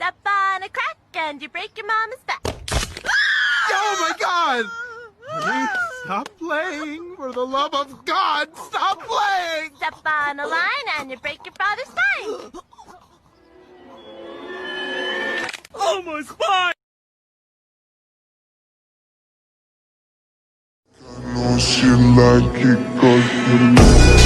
Step on a crack and you break your mama's back. Oh my God! Honey, stop playing! For the love of God, stop playing! Step on a line and you break your father's spine. Oh, my spine! I know she like it 'cause you